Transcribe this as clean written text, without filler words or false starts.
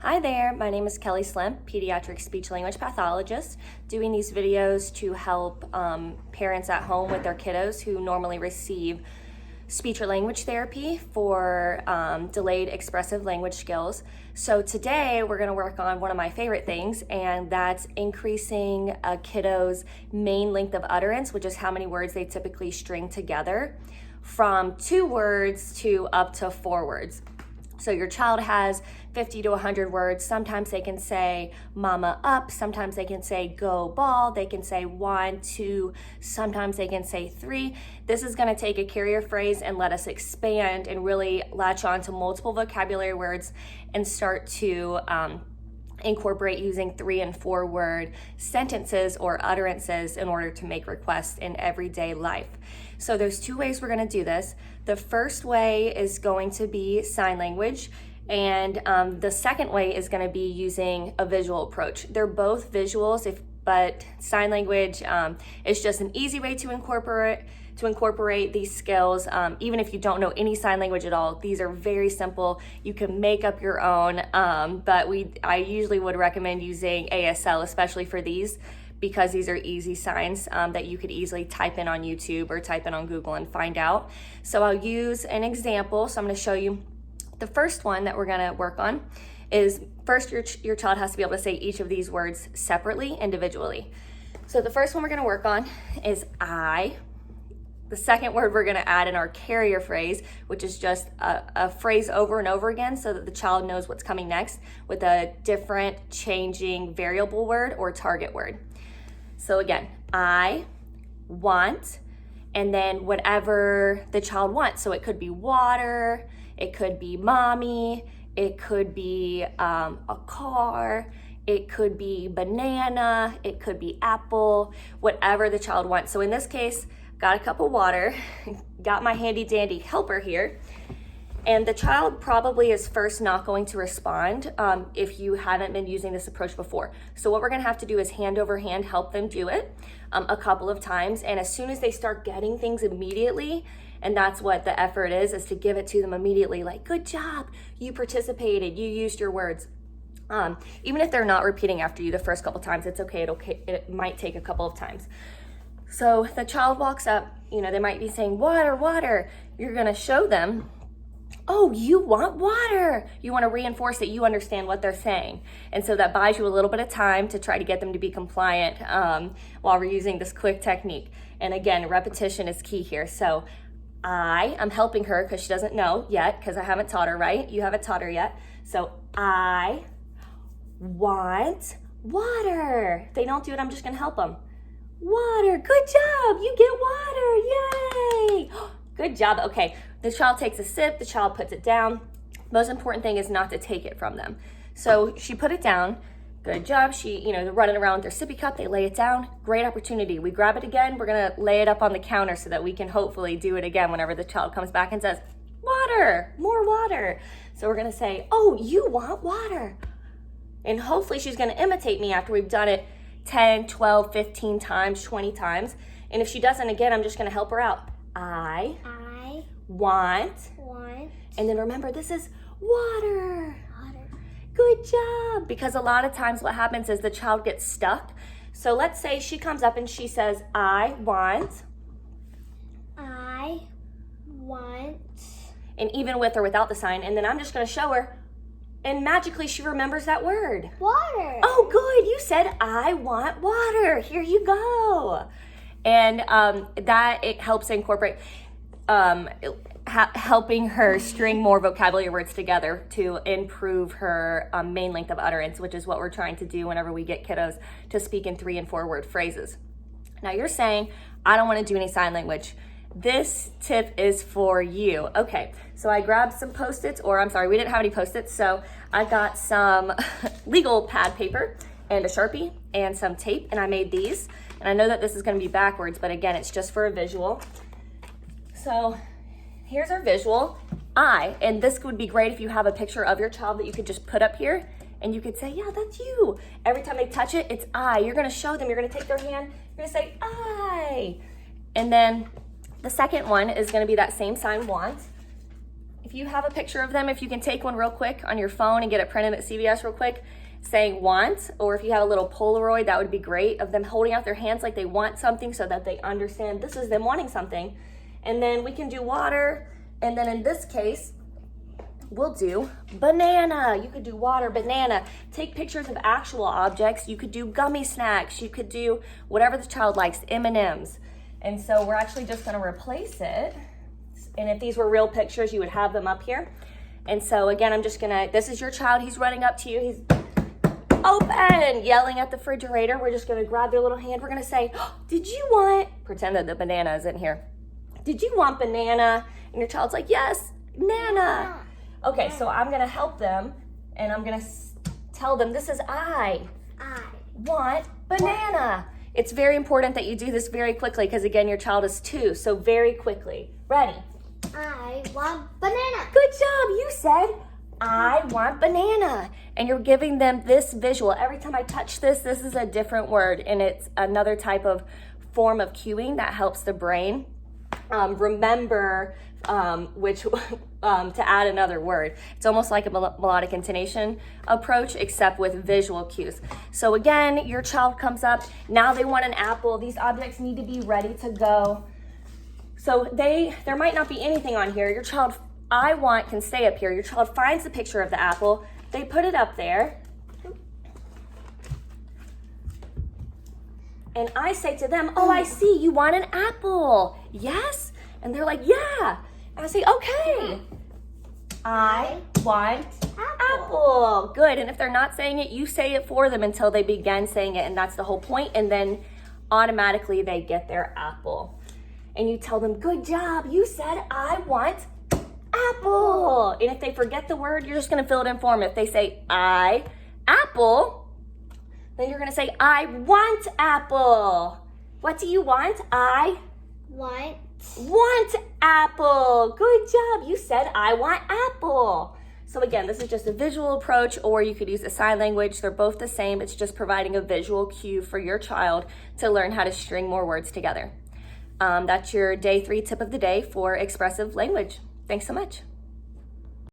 Hi there, my name is Kelli Slim, pediatric speech language pathologist, doing these videos to help parents at home with their kiddos who normally receive speech or language therapy for delayed expressive language skills. So today we're going to work on one of my favorite things, and that's increasing a kiddo's main length of utterance, which is how many words they typically string together, from 2 words to up to 4 words. So your child has 50 to 100 words. Sometimes they can say mama up, sometimes they can say go ball, they can say 1, 2, sometimes they can say 3. This is going to take a carrier phrase and let us expand and really latch on to multiple vocabulary words and start to incorporate using 3 and 4 word sentences or utterances in order to make requests in everyday life. So there's 2 ways we're going to do this. The first way is going to be sign language, and the second way is going to be using a visual approach. They're both visuals, but sign language is just an easy way to incorporate these skills. Even if you don't know any sign language at all, these are very simple. You can make up your own, but I usually would recommend using ASL, especially for these, because these are easy signs that you could easily type in on YouTube or type in on Google and find out. So I'll use an example. So I'm going to show you the first one that we're going to work on is first your child has to be able to say each of these words separately, individually. So the first one we're going to work on is I. The second word we're going to add in our carrier phrase, which is just a phrase over and over again so that the child knows what's coming next with a different changing variable word or target word. So again, I want, and then whatever the child wants. So it could be water, it could be mommy, it could be a car, it could be banana, it could be apple, whatever the child wants. So in this case, got a cup of water, got my handy dandy helper here, and the child probably is first not going to respond if you haven't been using this approach before. So what we're gonna have to do is hand over hand help them do it a couple of times, and as soon as they start getting things immediately, and that's what the effort is to give it to them immediately, like, good job, you participated, you used your words. Even if they're not repeating after you the first couple times, it's okay, it might take a couple of times. So the child walks up, they might be saying, water, water. You're gonna show them, oh, you want water. You wanna reinforce that you understand what they're saying. And so that buys you a little bit of time to try to get them to be compliant while we're using this quick technique. And again, repetition is key here. So I'm helping her because she doesn't know yet, because I haven't taught her, right? You haven't taught her yet. So I want water. If they don't do it, I'm just gonna help them. Water, good job, you get water, yay! Good job. Okay, the child takes a sip, the child puts it down. Most important thing is not to take it from them. So she put it down, good job. They're running around with their sippy cup, they lay it down, great opportunity. We grab it again, we're gonna lay it up on the counter so that we can hopefully do it again whenever the child comes back and says, water, more water. So we're gonna say, oh, you want water. And hopefully she's gonna imitate me after we've done it 10, 12, 15 times, 20 times. And if she doesn't, again, I'm just gonna help her out. I want. And then remember, this is water. Good job. Because a lot of times what happens is the child gets stuck. So let's say she comes up and she says, I want. And even with or without the sign. And then I'm just gonna show her, and magically she remembers that word. Water. Oh, good. You said, I want water. Here you go. And that it helps incorporate, helping her string more vocabulary words together to improve her main length of utterance, which is what we're trying to do whenever we get kiddos to speak in 3 and 4 word phrases. Now you're saying, I don't want to do any sign language. This tip is for you. Okay, so I grabbed some Post-its, we didn't have any Post-its, so I got some legal pad paper and a Sharpie and some tape, and I made these. And I know that this is gonna be backwards, but again, it's just for a visual. So here's our visual, and this would be great if you have a picture of your child that you could just put up here, and you could say, yeah, that's you. Every time they touch it, it's I. You're gonna show them, you're gonna take their hand, you're gonna say, I. And then the second one is gonna be that same sign, want. If if you have a picture of them, if you can take one real quick on your phone and get it printed at CVS real quick, saying want, or if you have a little Polaroid, that would be great, of them holding out their hands like they want something so that they understand this is them wanting something. And then we can do water, and then in this case, we'll do banana. You could do water, banana. Take pictures of actual objects. You could do gummy snacks. You could do whatever the child likes, M&Ms. And so we're actually just gonna replace it. And if these were real pictures, you would have them up here. And so again, I'm just gonna, this is your child, he's running up to you, he's open, yelling at the refrigerator. We're just gonna grab their little hand. We're gonna say, oh, did you want, pretend that the banana is in here. Did you want banana? And your child's like, yes, Nana. Okay, so I'm gonna help them and I'm gonna tell them, this is I want banana. It's very important that you do this very quickly because again, your child is 2, so very quickly. Ready? I want banana. Good job, you said, I want banana. And you're giving them this visual. Every time I touch this, this is a different word and it's another type of form of cueing that helps the brain remember to add another word. It's almost like a melodic intonation approach, except with visual cues. So again, your child comes up, now they want an apple. These objects need to be ready to go. So there might not be anything on here. Your child, I want, can stay up here. Your child finds the picture of the apple. They put it up there. And I say to them, oh, I see, you want an apple. Yes? And they're like, yeah. And I say, okay. I want apple. Good. And if they're not saying it, you say it for them until they begin saying it. And that's the whole point. And then automatically they get their apple. And you tell them, good job. You said, I want apple. And if they forget the word, you're just going to fill it in for them. If they say, apple, then you're going to say, I want apple. What do you want? I want apple. Good job. You said, I want apple. So again, this is just a visual approach, or you could use a sign language. They're both the same. It's just providing a visual cue for your child to learn how to string more words together. That's your day 3 tip of the day for expressive language. Thanks so much.